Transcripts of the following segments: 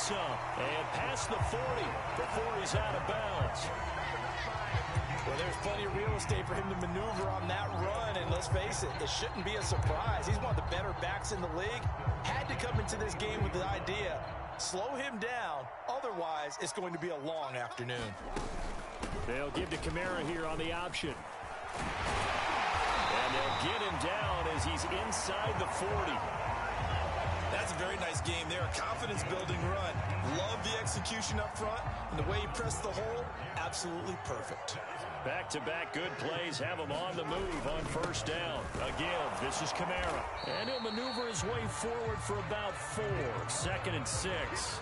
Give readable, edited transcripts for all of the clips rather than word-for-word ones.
some. And past the 40 before he's out of bounds. Well, there's plenty of real estate for him to maneuver on that run, and let's face it, it shouldn't be a surprise. He's one of the better backs in the league. Had to come into this game with the idea, slow him down, otherwise it's going to be a long afternoon. They'll give to Kamara here on the option. And they'll get him down as he's inside the 40. That's a very nice game there, a confidence-building run. Love the execution up front, and the way he pressed the hole, absolutely perfect. Back-to-back good plays have him on the move on first down. Again, this is Kamara. And he'll maneuver his way forward for about 4. 2nd and 6.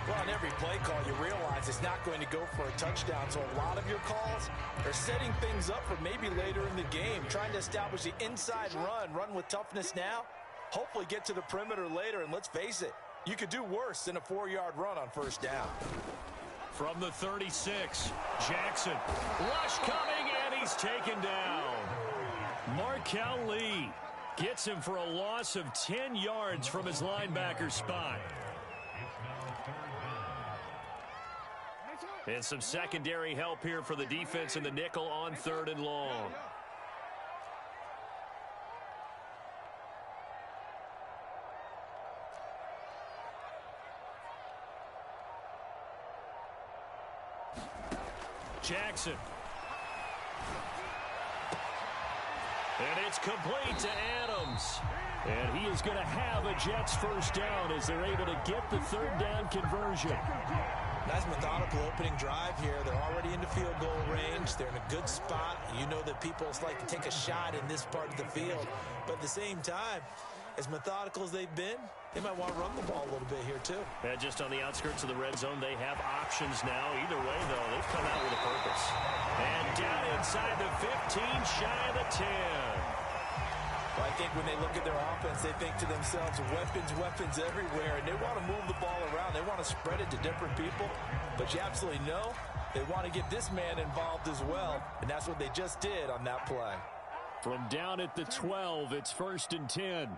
Well, on every play call, you realize it's not going to go for a touchdown, so a lot of your calls are setting things up for maybe later in the game, trying to establish the inside run with toughness now, hopefully get to the perimeter later, and let's face it, you could do worse than a 4-yard run on first down. From the 36, Jackson. Rush coming, and he's taken down. Markel Lee gets him for a loss of 10 yards from his linebacker spot. And some secondary help here for the defense in the nickel on 3rd and long. Jackson. And it's complete to Adams. And he is going to have a Jets first down as they're able to get the 3rd down conversion. Nice methodical opening drive here. They're already into field goal range. They're in a good spot. You know that people like to take a shot in this part of the field. But at the same time, as methodical as they've been, they might want to run the ball a little bit here too. Yeah, just on the outskirts of the red zone, they have options now. Either way, though, they've come out with a purpose. And down inside the 15, shy of the 10. Well, I think when they look at their offense, they think to themselves, weapons everywhere, and they want to move the ball around. They want to spread it to different people, but you absolutely know they want to get this man involved as well, and that's what they just did on that play. From down at the 12, it's 1st and 10.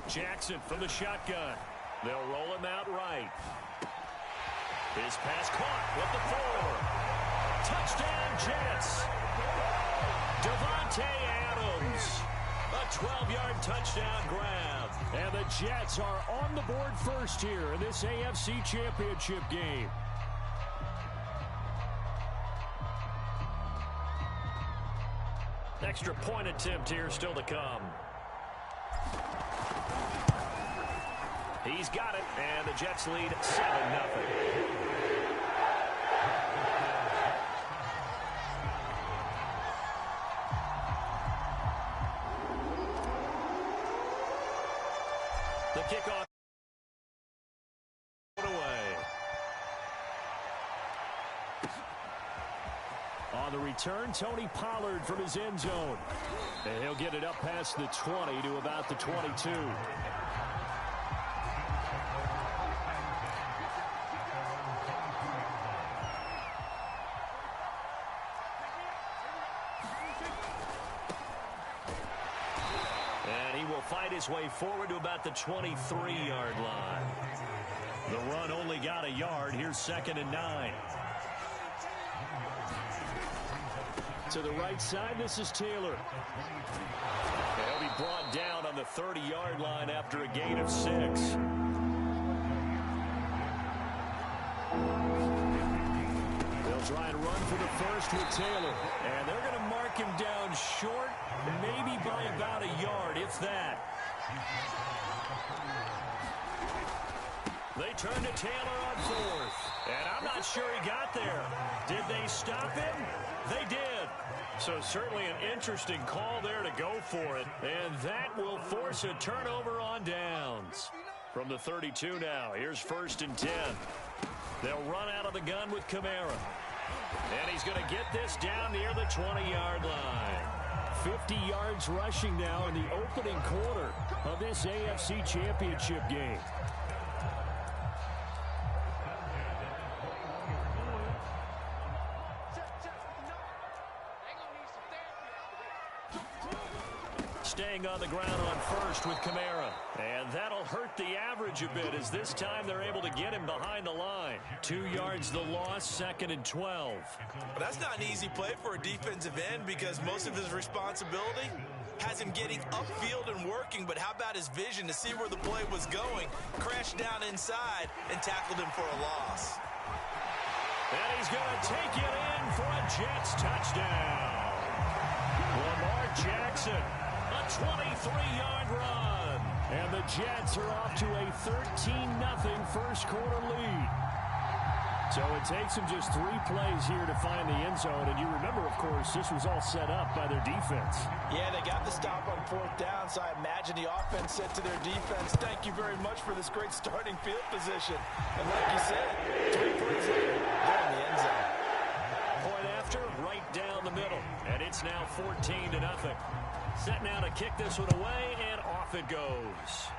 Jackson from the shotgun. They'll roll him out right. His pass caught with the 4. Touchdown, Jets. Devontae Adams. A 12-yard touchdown grab. And the Jets are on the board first here in this AFC Championship game. Extra point attempt here still to come. He's got it, and the Jets lead 7-0. The kickoff away. On the return, Tony Pollard from his end zone. And he'll get it up past the 20 to about the 22. Fight his way forward to about the 23-yard line. The run only got a yard. Here's 2nd and 9. To the right side, this is Taylor. He'll be brought down on the 30-yard line after a gain of 6. They'll try and run for the first with Taylor. And they're going to mark him down short, maybe by about a yard, if that. They turn to Taylor on 4th. And I'm not sure he got there. Did they stop him? They did. So certainly an interesting call there to go for it. And that will force a turnover on downs. From the 32 now, here's 1st and 10. They'll run out of the gun with Kamara. And he's going to get this down near the 20-yard line. 50 yards rushing now in the opening quarter of this AFC Championship game. staying on the ground on first with Kamara. And that'll hurt the average a bit as this time they're able to get him behind the line. 2 yards the loss, 2nd and 12. But that's not an easy play for a defensive end because most of his responsibility has him getting upfield and working, but how about his vision to see where the play was going, crashed down inside, and tackled him for a loss. And he's going to take it in for a Jets touchdown. Lamar Jackson, a 23-yard run. And the Jets are off to a 13-0 first quarter lead. So it takes them just 3 plays here to find the end zone. And you remember, of course, this was all set up by their defense. Yeah, they got the stop on 4th down, so I imagine the offense said to their defense, thank you very much for this great starting field position. And like you said, 3 plays later, they're in the end zone. Point after, right down the middle. And it's now 14-0. Set now to kick this one away, and off it goes.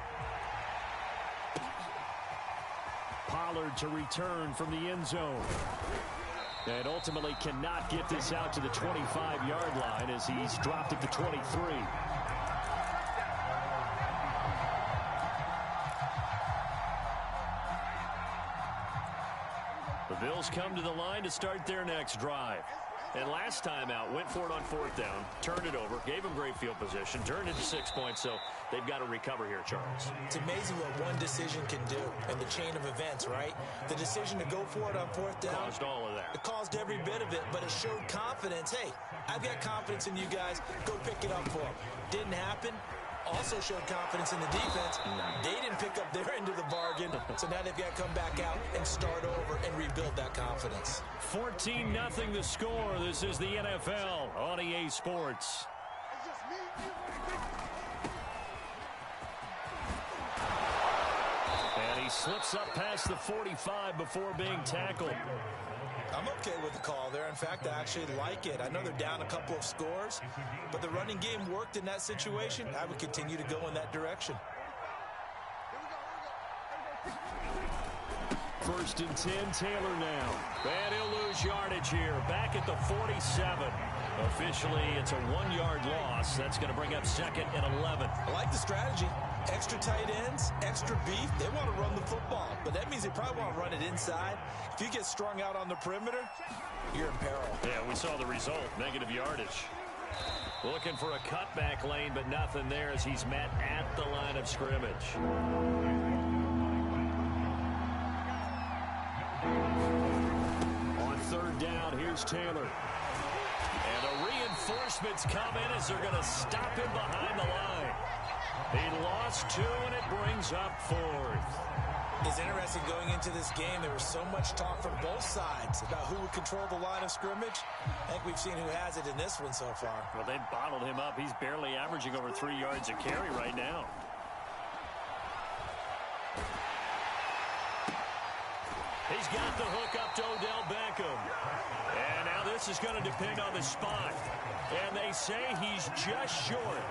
Pollard to return from the end zone. And ultimately cannot get this out to the 25-yard line as he's dropped at the 23. The Bills come to the line to start their next drive. And last time out, went for it on 4th down, turned it over, gave him great field position, turned it to 6 points, so they've got to recover here, Charles. It's amazing what one decision can do in the chain of events, right? The decision to go for it on 4th down. Caused all of that. It caused every bit of it, but it showed confidence. Hey, I've got confidence in you guys. Go pick it up for them. Didn't happen. Also showed confidence in the defense. They didn't pick up their end of the bargain, so now they've got to come back out and start over and rebuild that confidence. 14-0 the score. This is the NFL on EA Sports. And he slips up past the 45 before being tackled. I'm okay with the call there. In fact, I actually like it. I know they're down a couple of scores, but the running game worked in that situation. I would continue to go in that direction. 1st and 10, Taylor now. And he'll lose yardage here. Back at the 47. Officially, it's a 1-yard loss. That's going to bring up 2nd and 11. I like the strategy. Extra tight ends, extra beef. They want to run the football, but that means they probably want to run it inside. If you get strung out on the perimeter, you're in peril. Yeah, we saw the result, negative yardage. Looking for a cutback lane, but nothing there as he's met at the line of scrimmage. On 3rd down, here's Taylor. And the reinforcements come in as they're going to stop him behind the line. He lost 2, and it brings up 4th. It's interesting going into this game. There was so much talk from both sides about who would control the line of scrimmage. I think we've seen who has it in this one so far. Well, they've bottled him up. He's barely averaging over 3 yards a carry right now. He's got the hook up to Odell Beckham. And now this is going to depend on the spot. And they say he's just short.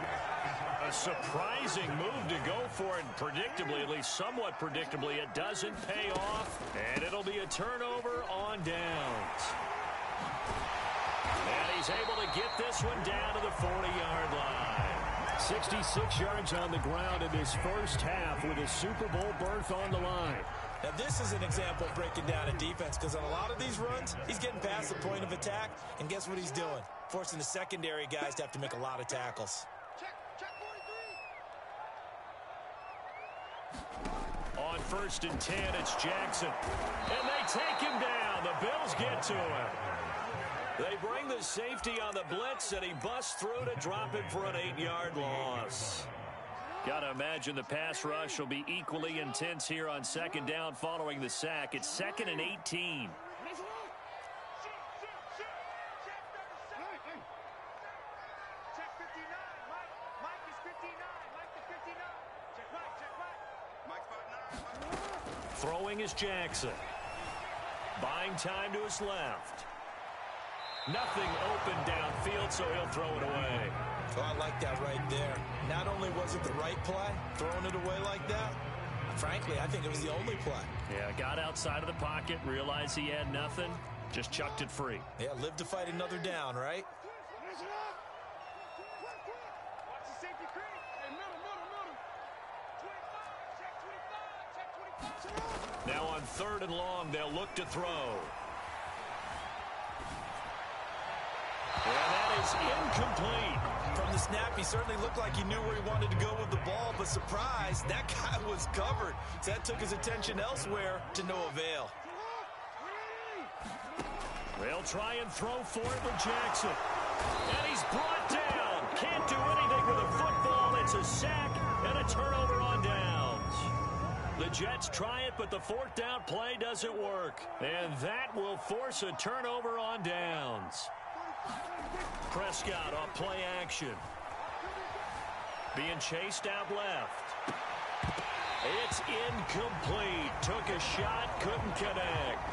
A surprising move to go for it. Predictably, at least somewhat predictably, it doesn't pay off. And it'll be a turnover on downs. And he's able to get this one down to the 40-yard line. 66 yards on the ground in this first half with a Super Bowl berth on the line. Now, this is an example of breaking down a defense because on a lot of these runs, he's getting past the point of attack, and guess what he's doing? Forcing the secondary guys to have to make a lot of tackles. On 1st and 10, it's Jackson. And they take him down. The Bills get to him. They bring the safety on the blitz, and he busts through to drop him for an 8-yard loss. Got to imagine the pass rush will be equally intense here on 2nd down following the sack. It's 2nd and 18. Throwing is Jackson. Buying time to his left. Nothing open downfield, so he'll throw it away. Oh, I like that right there. Not only was it the right play, throwing it away like that, frankly, I think it was the only play. Yeah, got outside of the pocket, realized he had nothing, just chucked it free. Yeah, live to fight another down, right? Now on 3rd and long, they'll look to throw. And that is incomplete. From the snap, he certainly looked like he knew where he wanted to go with the ball, but surprise, that guy was covered. So that took his attention elsewhere to no avail. They'll try and throw for it with Jackson. And he's brought down. Can't do anything with a football. It's a sack and a turnover on downs. The Jets try it, but the 4th down play doesn't work. And that will force a turnover on downs. Prescott on play action. Being chased out left. It's incomplete. Took a shot, couldn't connect.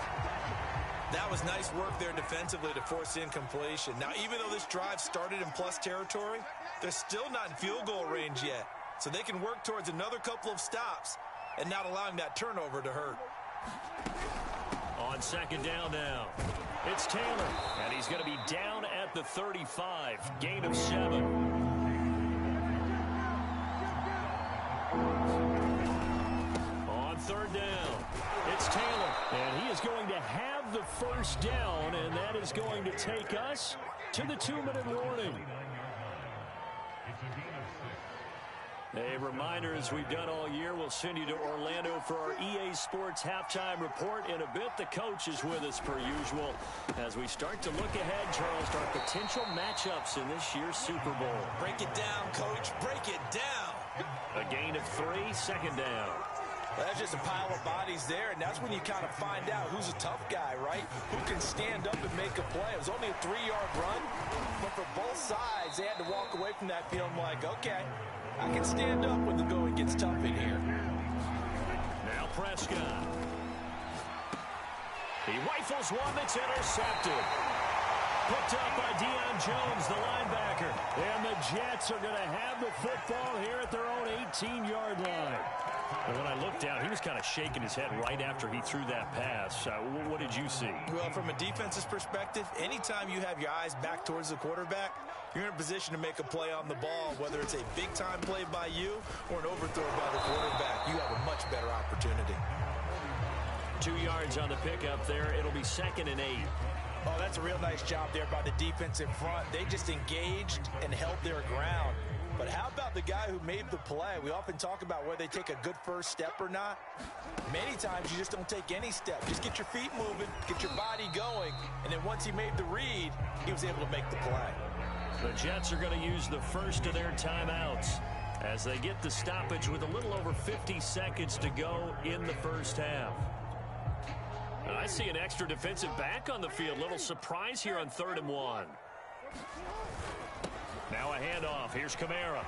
That was nice work there defensively to force incompletion. Now, even though this drive started in plus territory, they're still not in field goal range yet. So they can work towards another couple of stops and not allowing that turnover to hurt. On 2nd down now, it's Taylor, and he's going to be down at the 35, gain of 7. On 3rd down, it's Taylor, and he is going to have the 1st down, and that is going to take us to the 2-minute warning. A reminder, as we've done all year, we'll send you to Orlando for our EA Sports halftime report in a bit. The coach is with us per usual as we start to look ahead, Charles, to our potential matchups in this year's Super Bowl. Break it down, Coach. Break it down. A gain of 3, 2nd down. Well, that's just a pile of bodies there, and that's when you kind of find out who's a tough guy, right? Who can stand up and make a play. It was only a 3-yard run, but for both sides, they had to walk away from that feeling like, okay, I can stand up when the going gets tough in here. Now Prescott. He rifles one that's intercepted. Picked up by Deion Jones, the linebacker. And the Jets are going to have the football here at their own 18-yard line. And when I looked down, he was kind of shaking his head right after he threw that pass. What did you see? Well, from a defense's perspective, anytime you have your eyes back towards the quarterback, you're in a position to make a play on the ball, whether it's a big-time play by you or an overthrow by the quarterback. You have a much better opportunity. 2 yards on the pickup there. It'll be 2nd and 8. Oh, that's a real nice job there by the defense in front. They just engaged and held their ground. But how about the guy who made the play? We often talk about whether they take a good first step or not. Many times you just don't take any step. Just get your feet moving, get your body going, and then once he made the read, he was able to make the play. The Jets are going to use the first of their timeouts as they get the stoppage with a little over 50 seconds to go in the first half. I see an extra defensive back on the field. Little surprise here on 3rd and 1. Now a handoff. Here's Kamara.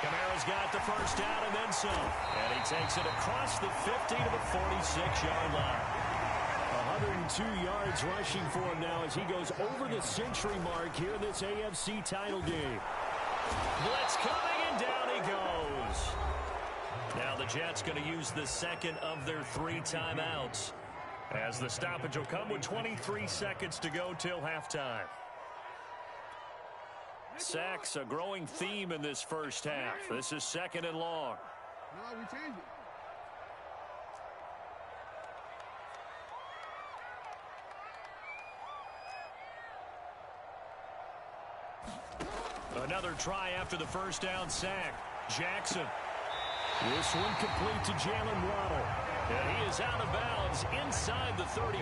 Kamara's got the first down and then some. And he takes it across the 50 to the 46-yard line. 102 yards rushing for him now as he goes over the century mark here in this AFC title game. Blitz coming, and down he goes. Now the Jets going to use the second of their 3 timeouts, as the stoppage will come with 23 seconds to go till halftime. Sacks, a growing theme in this first half. This is 2nd and long. No, we change it. Another try after the first down sack. Jackson. This one complete to Jalen Waddle. And he is out of bounds inside the 35.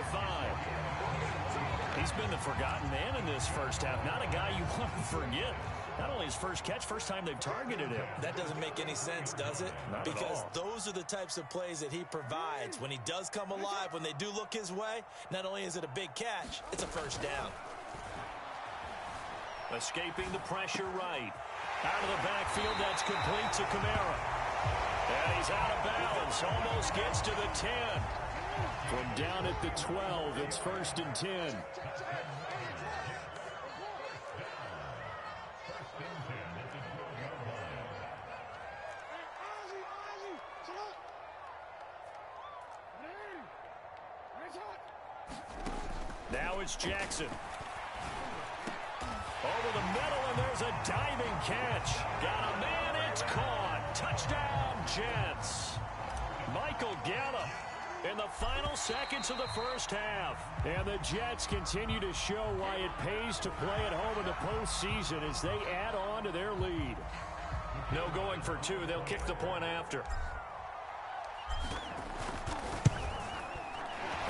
He's been the forgotten man in this first half. Not a guy you want to forget. Not only his first catch, first time they've targeted him. That doesn't make any sense, does it? Not at all. Because those are the types of plays that he provides. When he does come alive, when they do look his way, not only is it a big catch, it's a first down. Escaping the pressure right. Out of the backfield, that's complete to Kamara. And he's out of bounds. Almost gets to the 10. From down at the 12, it's 1st and 10. Now it's Jackson. Over the middle and there's a diving catch. Got a man, it's caught. Touchdown, Jets. Michael Gallup in the final seconds of the first half. And the Jets continue to show why it pays to play at home in the postseason as they add on to their lead. No going for two. They'll kick the point after.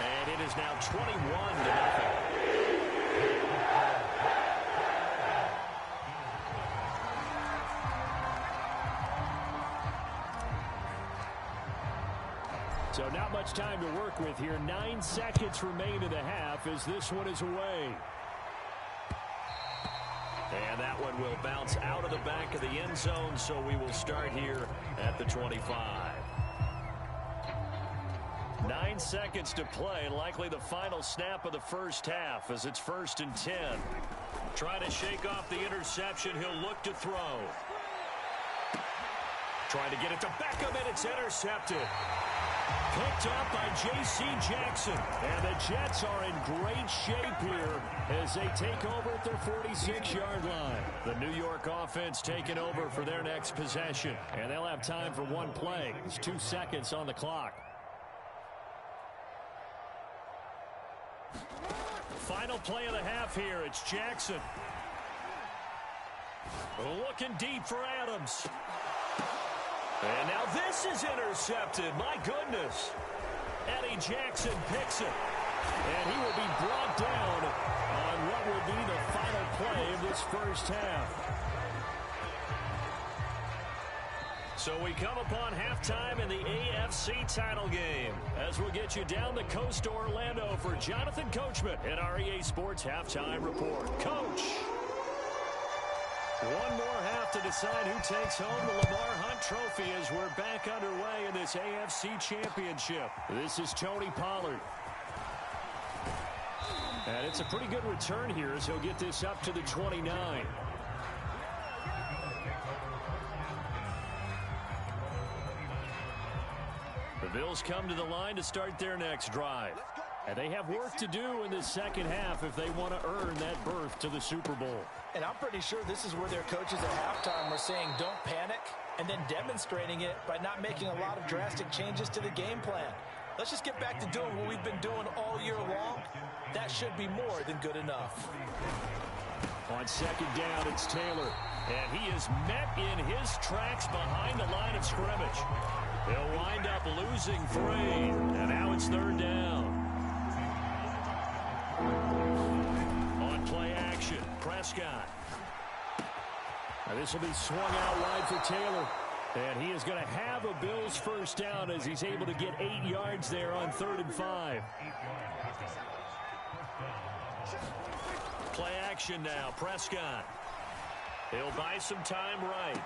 And it is now 21-0. So not much time to work with here. 9 seconds remain in the half as this one is away. And that one will bounce out of the back of the end zone, so we will start here at the 25. 9 seconds to play, likely the final snap of the first half as it's 1st and 10. Trying to shake off the interception. He'll look to throw. Trying to get it to Beckham, and it's intercepted. Picked up by J.C. Jackson. And the Jets are in great shape here as they take over at their 46-yard line. The New York offense taking over for their next possession. And they'll have time for one play. There's 2 seconds on the clock. Final play of the half here. It's Jackson. Looking deep for Adams. And now this is intercepted. My goodness. Eddie Jackson picks it. And he will be brought down on what will be the final play of this first half. So we come upon halftime in the AFC title game as we'll get you down the coast to Orlando for Jonathan Coachman in our EA Sports Halftime Report. Coach. One more half to decide who takes home the Lamar Hunt Trophy as we're back underway in this AFC Championship. This is Tony Pollard. And it's a pretty good return here as he'll get this up to the 29. The Bills come to the line to start their next drive. And they have work to do in this second half if they want to earn that berth to the Super Bowl. And I'm pretty sure this is where their coaches at halftime were saying don't panic, and then demonstrating it by not making a lot of drastic changes to the game plan. Let's just get back to doing what we've been doing all year long. That should be more than good enough. On second down, it's Taylor. And he is met in his tracks behind the line of scrimmage. He'll wind up losing 3. And now it's 3rd down. On play action, Prescott. Now this will be swung out wide for Taylor. And he is going to have a Bills first down as he's able to get 8 yards there on 3rd and 5. Play action now, Prescott. He'll buy some time right.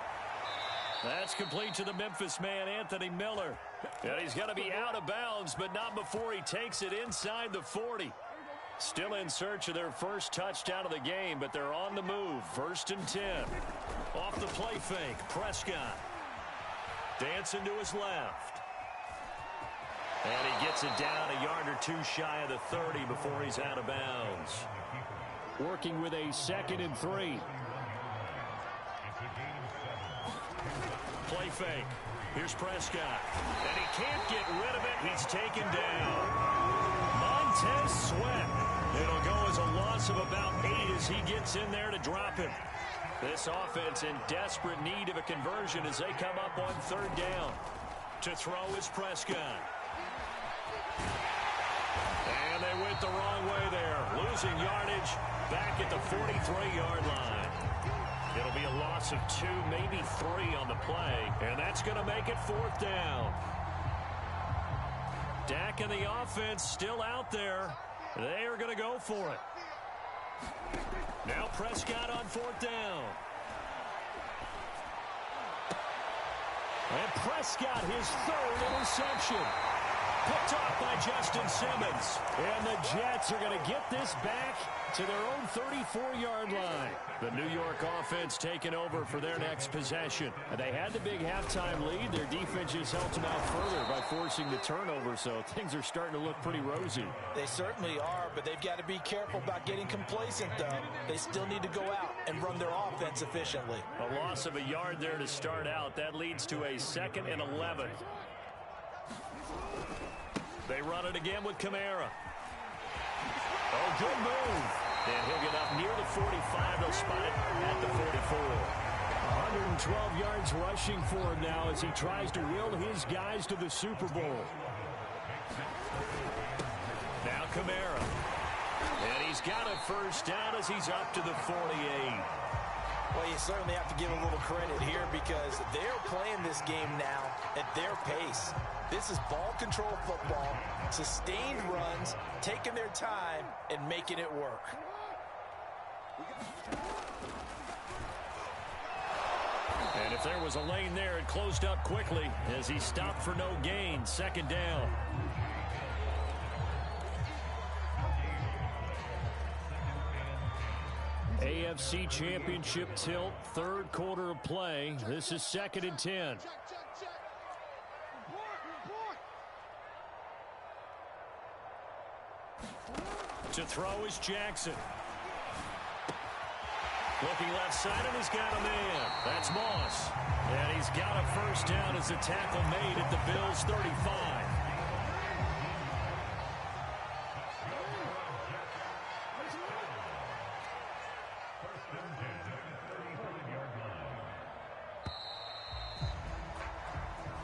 That's complete to the Memphis man, Anthony Miller. And he's going to be out of bounds, but not before he takes it inside the 40. Still in search of their first touchdown of the game, but they're on the move. 1st and 10. Off the play fake, Prescott. Dancing to his left. And he gets it down a yard or 2 shy of the 30 before he's out of bounds. Working with a 2nd and 3. Play fake. Here's Prescott. And he can't get rid of it. He's taken down. Montez Sweat. It'll go as a loss of about 8 as he gets in there to drop him. This offense in desperate need of a conversion as they come up on 3rd down. To throw is Prescott. And they went the wrong way there. Losing yardage back at the 43-yard line. It'll be a loss of 2, maybe 3 on the play. And that's going to make it 4th down. Dak and the offense still out there. They are going to go for it. Now Prescott on 4th down. And Prescott, his 3rd interception. Picked off by Justin Simmons. And the Jets are going to get this back to their own 34-yard line. The New York offense taking over for their next possession. They had the big halftime lead. Their defense just helped them out further by forcing the turnover, so things are starting to look pretty rosy. They certainly are, but they've got to be careful about getting complacent, though. They still need to go out and run their offense efficiently. A loss of a yard there to start out. That leads to a 2nd and 11. They run it again with Kamara. Oh, good move. And he'll get up near the 45. They'll spot it at the 44. 112 yards rushing for him now as he tries to will his guys to the Super Bowl. Now Kamara. And he's got a first down as he's up to the 48. Well, you certainly have to give a little credit here because they're playing this game now at their pace. This is ball control football, sustained runs, taking their time, and making it work. And if there was a lane there, it closed up quickly as he stopped for no gain. 2nd down. AFC Championship tilt, 3rd quarter of play. This is 2nd and 10. To throw is Jackson. Looking left side, and he's got a man. That's Moss. And he's got a first down as the tackle made at the Bills' 35.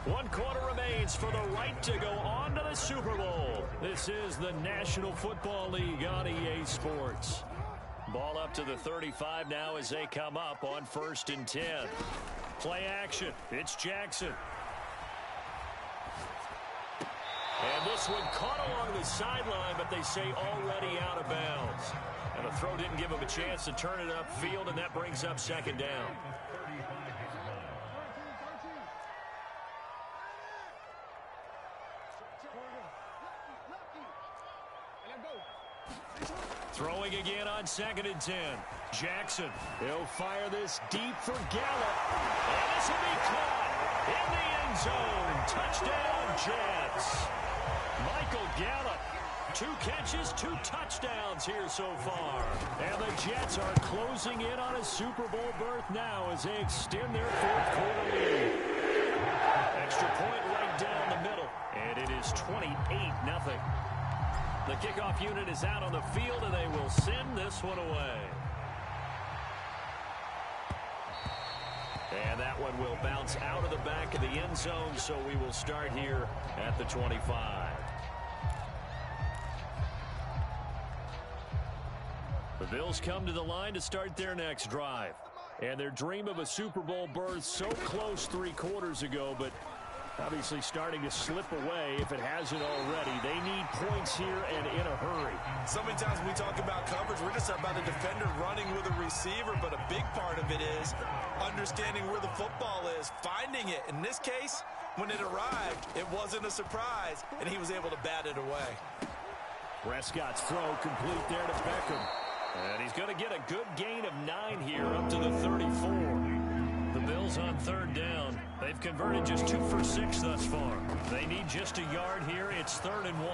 One quarter remains for the right to go on to the Super Bowl. This is the National Football League on EA Sports. Ball up to the 35 now as they come up on 1st and 10. Play action. It's Jackson. And this one caught along the sideline, but they say already out of bounds. And the throw didn't give him a chance to turn it upfield, and that brings up 2nd down. Throwing again on 2nd and 10. Jackson. He'll fire this deep for Gallup. And this will be caught in the end zone. Touchdown, Jets. Michael Gallup. 2 catches, 2 touchdowns here so far. And the Jets are closing in on a Super Bowl berth now as they extend their 4th quarter lead. Extra point right down the middle. And it is 28-0. The kickoff unit is out on the field, and they will send this one away. And that one will bounce out of the back of the end zone, so we will start here at the 25. The Bills come to the line to start their next drive. And their dream of a Super Bowl berth so close 3 quarters ago, but obviously starting to slip away if it hasn't already. They need points here and in a hurry. So many times when we talk about coverage, we're just about a defender running with a receiver, but a big part of it is understanding where the football is, finding it. In this case, when it arrived, it wasn't a surprise, and he was able to bat it away. Prescott's throw complete there to Beckham. And he's going to get a good gain of 9 here up to the 34. The Bills on 3rd down. They've converted just 2 for 6 thus far. They need just a yard here. It's 3rd and 1.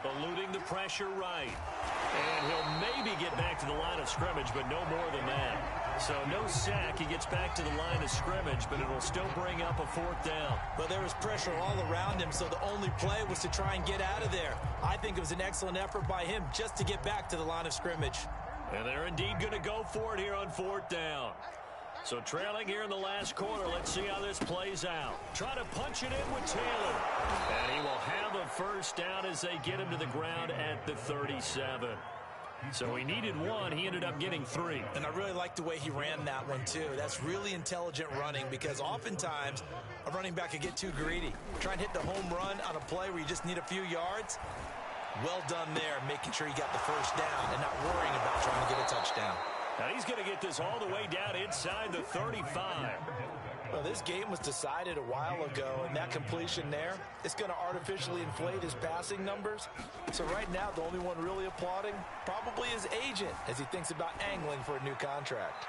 Eluding the pressure right. And he'll maybe get back to the line of scrimmage, but no more than that. So no sack. He gets back to the line of scrimmage, but it'll still bring up a 4th down. But there was pressure all around him, so the only play was to try and get out of there. I think it was an excellent effort by him just to get back to the line of scrimmage. And they're indeed going to go for it here on 4th down. So trailing here in the last quarter, let's see how this plays out. Try to punch it in with Taylor. And he will have a first down as they get him to the ground at the 37. So he needed 1. He ended up getting 3. And I really like the way he ran that one, too. That's really intelligent running because oftentimes a running back can get too greedy. Try and hit the home run on a play where you just need a few yards. Well done there, making sure he got the first down and not worrying about trying to get a touchdown. Now he's going to get this all the way down inside the 35. Well, this game was decided a while ago, and that completion there is going to artificially inflate his passing numbers. So right now, the only one really applauding probably his agent as he thinks about angling for a new contract.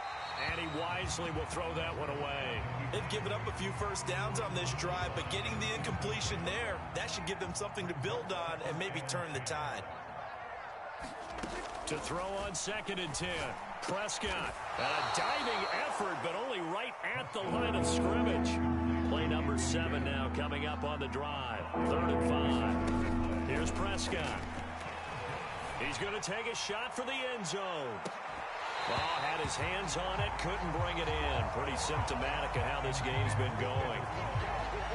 And he wisely will throw that one away. They've given up a few first downs on this drive, but getting the incompletion there, that should give them something to build on and maybe turn the tide. To throw on 2nd and 10. Prescott. And a diving effort, but only right at the line of scrimmage. Play number 7 now coming up on the drive. 3rd and 5. Here's Prescott. He's going to take a shot for the end zone. Ball had his hands on it, couldn't bring it in. Pretty symptomatic of how this game's been going.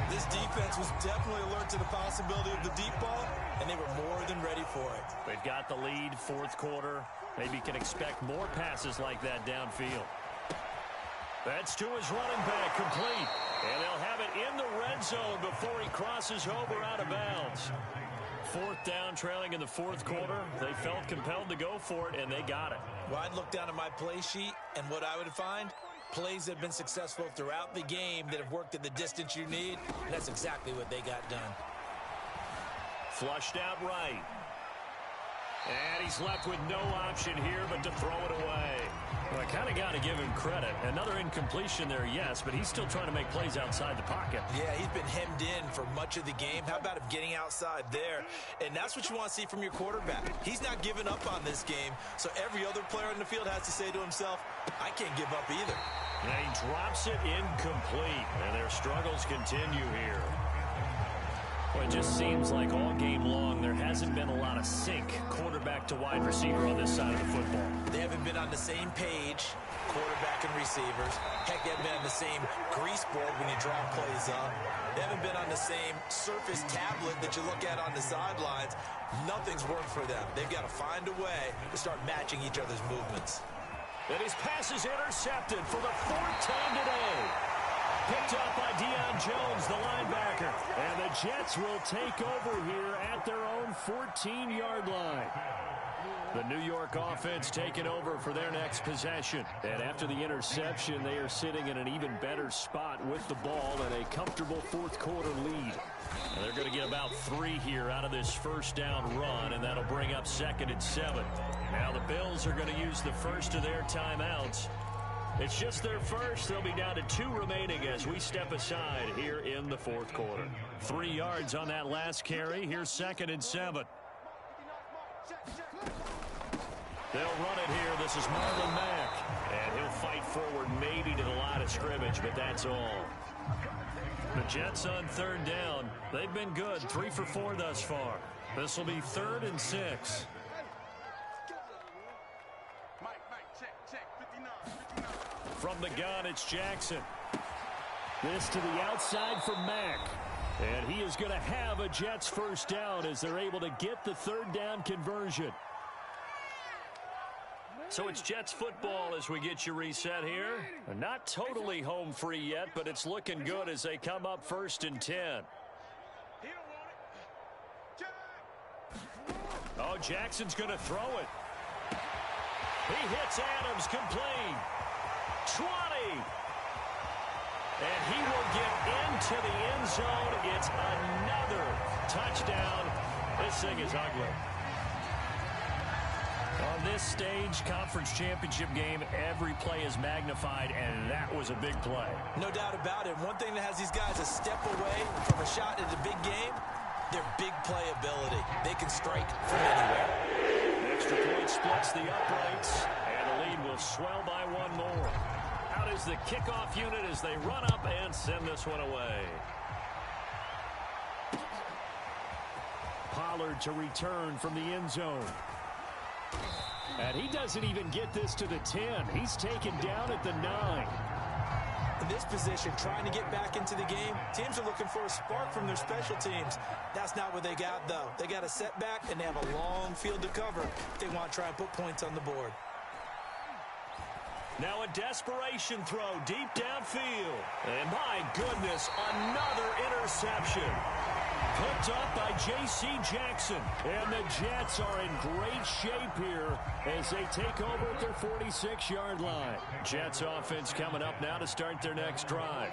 This defense was definitely alert to the possibility of the deep ball, and they were more than ready for it. They've got the lead, 4th quarter. Maybe can expect more passes like that downfield. That's to his running back, complete. And they'll have it in the red zone before he crosses over out of bounds. 4th down, trailing in the 4th quarter. They felt compelled to go for it, and they got it. Well, I'd look down at my play sheet, and what I would find, plays that have been successful throughout the game that have worked at the distance you need, and that's exactly what they got done. Flushed out right. And he's left with no option here but to throw it away. Well, I kind of got to give him credit. Another incompletion there, yes, but he's still trying to make plays outside the pocket. Yeah, he's been hemmed in for much of the game. How about him getting outside there? And that's what you want to see from your quarterback. He's not giving up on this game, so every other player on the field has to say to himself, I can't give up either. And he drops it incomplete, and their struggles continue here. Well, it just seems like all game long there hasn't been a lot of sync quarterback to wide receiver on this side of the football. They haven't been on the same page, quarterback and receivers. Heck, they haven't been on the same grease board when you draw plays up. They haven't been on the same surface tablet that you look at on the sidelines. Nothing's worked for them. They've got to find a way to start matching each other's movements. And his pass is intercepted for the 4th time today. Picked up by Deion Jones, the linebacker. And the Jets will take over here at their own 14-yard line. The New York offense taking over for their next possession. And after the interception, they are sitting in an even better spot with the ball and a comfortable 4th quarter lead. And they're going to get about 3 here out of this first down run, and that'll bring up 2nd and 7. Now the Bills are going to use the first of their timeouts. It's just their first. They'll be down to 2 remaining as we step aside here in the 4th quarter. 3 yards on that last carry. Here's 2nd and 7. They'll run it here. This is Marlon Mack. And he'll fight forward maybe to the line of scrimmage, but that's all. The Jets on 3rd down. They've been good. 3 for 4 thus far. This will be 3rd and 6. From the gun, it's Jackson. This to the outside for Mack. And he is going to have a Jets first down as they're able to get the 3rd down conversion. So it's Jets football as we get you reset here. Not totally home free yet, but it's looking good as they come up 1st and 10. Oh, Jackson's going to throw it. He hits Adams, complete. 20. And he will get into the end zone. It's another touchdown. This thing is ugly. On this stage, conference championship game, every play is magnified, and that was a big play. No doubt about it. One thing that has these guys a step away from a shot in the big game, their big play ability. They can strike from anywhere. The extra point splits the uprights, and the lead will swell by 1 more. Out is the kickoff unit as they run up and send this one away. Pollard to return from the end zone. And he doesn't even get this to the 10. He's taken down at the 9. In this position, trying to get back into the game, teams are looking for a spark from their special teams. That's not what they got, though. They got a setback, and they have a long field to cover if they want to try and put points on the board. Now a desperation throw deep downfield. And my goodness, another interception. Picked up by J.C. Jackson. And the Jets are in great shape here as they take over at their 46-yard line. Jets offense coming up now to start their next drive.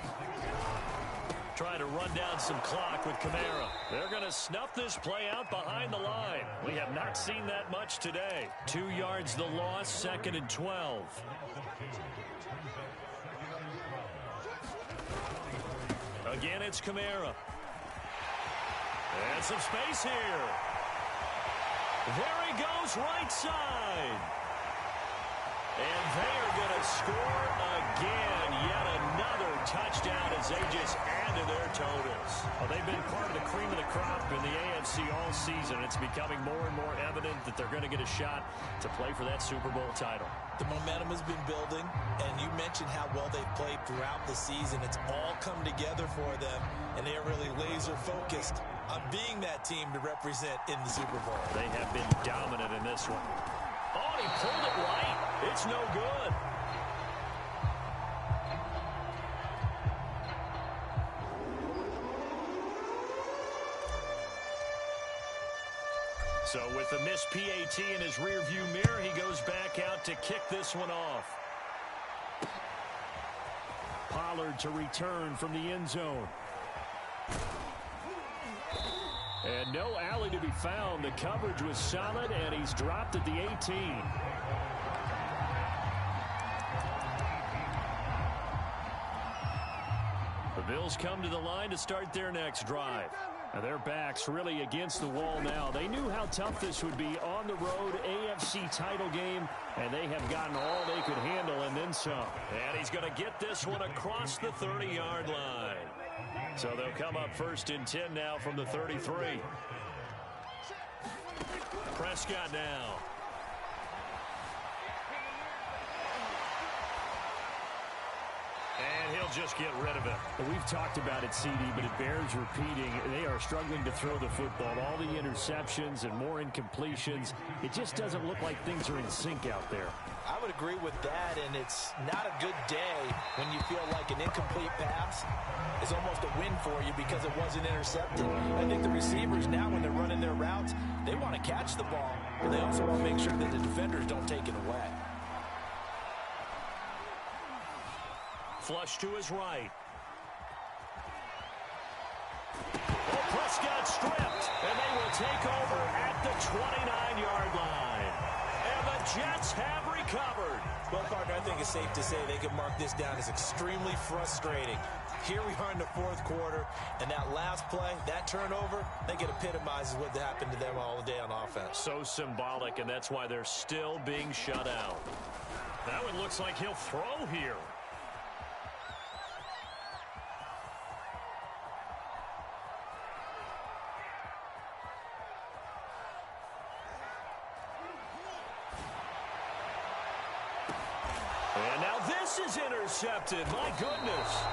Trying to run down some clock with Kamara. They're going to snuff this play out behind the line. We have not seen that much today. 2 yards the loss, 2nd and 12. Again, it's Kamara. And some space here. There he goes, right side. And they are going to score again. Yet another touchdown as they just add to their totals. Well, they've been part of the cream of the crop in the AFC all season. It's becoming more and more evident that they're going to get a shot to play for that Super Bowl title. The momentum has been building, and you mentioned how well they've played throughout the season. It's all come together for them, and they are really laser-focused on being that team to represent in the Super Bowl. They have been dominant in this one. Oh, he pulled it right. It's no good. So with the missed PAT in his rearview mirror, he goes back out to kick this one off. Pollard to return from the end zone. And no alley to be found. The coverage was solid, and he's dropped at the 18. The Bills come to the line to start their next drive. Now their backs really against the wall now. They knew how tough this would be on the road, AFC title game, and they have gotten all they could handle and then some. And he's going to get this one across the 30-yard line. So they'll come up 1st and 10 now from the 33. Prescott now. And he'll just get rid of it. We've talked about it, CD, but it bears repeating. They are struggling to throw the football. All the interceptions and more incompletions. It just doesn't look like things are in sync out there. I would agree with that, and it's not a good day when you feel like an incomplete pass is almost a win for you because it wasn't intercepted. I think the receivers now, when they're running their routes, they want to catch the ball, but they also want to make sure that the defenders don't take it away. Flush to his right. Oh, Prescott stripped, and they will take over at the 29-yard line. And the Jets have recovered. Well, partner, I think it's safe to say they can mark this down as extremely frustrating. Here we are in the 4th quarter, and that last play, that turnover, I think it epitomizes what happened to them all day on offense. So symbolic, and that's why they're still being shut out. That one looks like he'll throw here. And now this is intercepted. My goodness.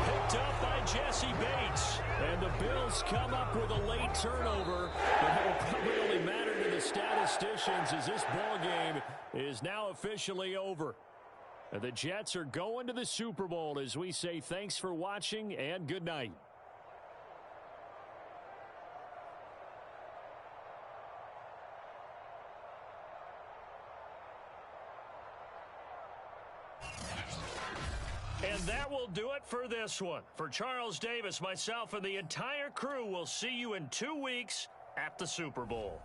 Picked up by Jesse Bates. And the Bills come up with a late turnover. But it will probably only matter to the statisticians as this ball game is now officially over. And the Jets are going to the Super Bowl as we say thanks for watching and good night. And that will do it for this one. For Charles Davis, myself, and the entire crew, we'll see you in 2 weeks at the Super Bowl.